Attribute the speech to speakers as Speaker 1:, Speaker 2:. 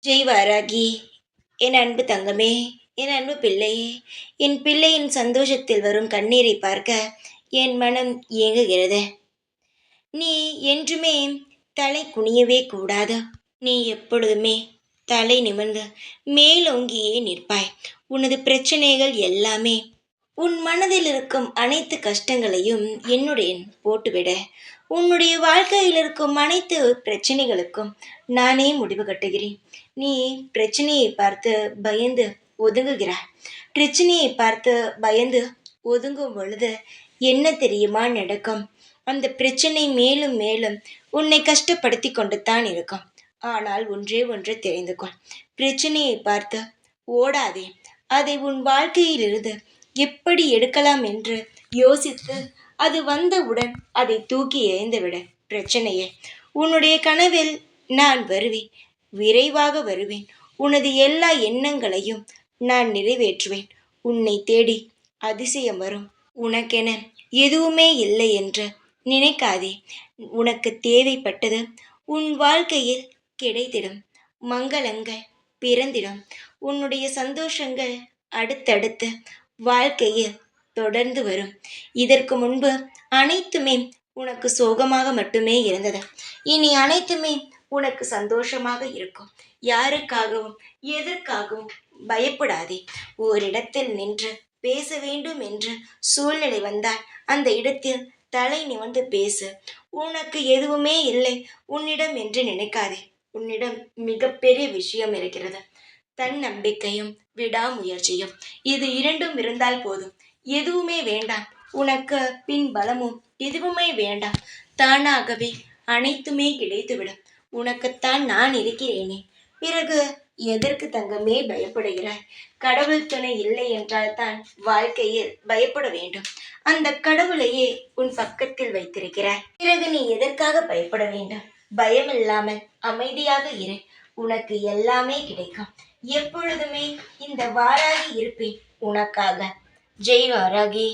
Speaker 1: ஜெய் வாராகி, என் அன்பு தங்கமே, என் அன்பு பிள்ளையே, என் பிள்ளையின் சந்தோஷத்தில் வரும் கண்ணீரை பார்க்க என் மனம் ஏங்குகிறது. நீ என்றுமே தலை குனியவே கூடாது. நீ எப்பொழுதுமே தலை நிமிர்ந்து மேலோங்கியே நிற்பாய். உனது பிரச்சனைகள் எல்லாமே உன் மனதில் இருக்கும் அனைத்து கஷ்டங்களையும் என்னுடன் போட்டுவிட, உன்னுடைய வாழ்க்கையில் இருக்கும் அனைத்து பிரச்சனைகளுக்கும் நானே முடிவு கட்டுகிறேன். நீ பிரச்சனையை பார்த்து பயந்து ஒதுங்குகிறாய். பிரச்சனையை பார்த்து பயந்து ஒதுங்கும் பொழுது என்ன தெரியுமா நடக்கும்? அந்த பிரச்சனை மேலும் மேலும் உன்னை கஷ்டப்படுத்தி கொண்டு தான் இருக்கும். ஆனால் ஒன்றே ஒன்று தெரிந்து கொள். பிரச்சனையை பார்த்து ஓடாதே. அதை உன் வாழ்க்கையிலிருந்து எப்படி எடுக்கலாம் என்று யோசித்து அது வந்தவுடன் அதை தூக்கி எறிந்துவிட. பிரச்சனையே, உன்னுடைய கனவில் நான் வருவேன், விரைவாக வருவேன். உனது எல்லா எண்ணங்களையும் நான் நிறைவேற்றுவேன். உன்னை தேடி அதிசயம் வரும். உனக்கென எதுவுமே இல்லை என்று நினைக்காதே. உனக்கு தேவைப்பட்டது உன் வாழ்க்கையில் கிடைத்திடும். மங்களங்கள் பிறந்திடும். உன்னுடைய சந்தோஷங்கள் அடுத்தடுத்து வாழ்க்கையில் தொடர்ந்து வரும். இதற்கு முன்பு அனைத்துமே உனக்கு சோகமாக மட்டுமே இருந்தது. இனி அனைத்துமே உனக்கு சந்தோஷமாக இருக்கும். யாருக்காகவும் எதற்காகவும் பயப்படாதே. ஓரிடத்தில் நின்று பேச வேண்டும் என்று சூழ்நிலை வந்தால் அந்த இடத்தில் தலை நிமிர்ந்து பேசு. உனக்கு எதுவுமே இல்லை உன்னிடம் என்று நினைக்காதே. உன்னிடம் மிகப்பெரிய விஷயம் இருக்கிறது. தன்னம்பிக்கையும் விடாமுயற்சியும், இது இரண்டும் இருந்தால் போதும். எதுவுமே வேண்டாம். உனக்கு பின் பலமும் எதுவுமே வேண்டாம். தானாகவே அனைத்துமே கிடைத்துவிடும். உனக்குத்தான் நான் இருக்கிறேனே. பிறகு எதற்கு தங்கமே பயப்படுகிறாய்? கடவுள் துணை இல்லை என்றால் தான் வாழ்க்கையில் பயப்பட வேண்டும். அந்த கடவுளையே உன் பக்கத்தில் வைத்திருக்கிறாய். பிறகு நீ எதற்காக பயப்பட வேண்டும்? பயமில்லாமல் அமைதியாக இரு. உனக்கு எல்லாமே கிடைக்கும். எப்பொழுதுமே இந்த வாராகி இருப்பேன் உனக்காக. ஜெய் வாராகி.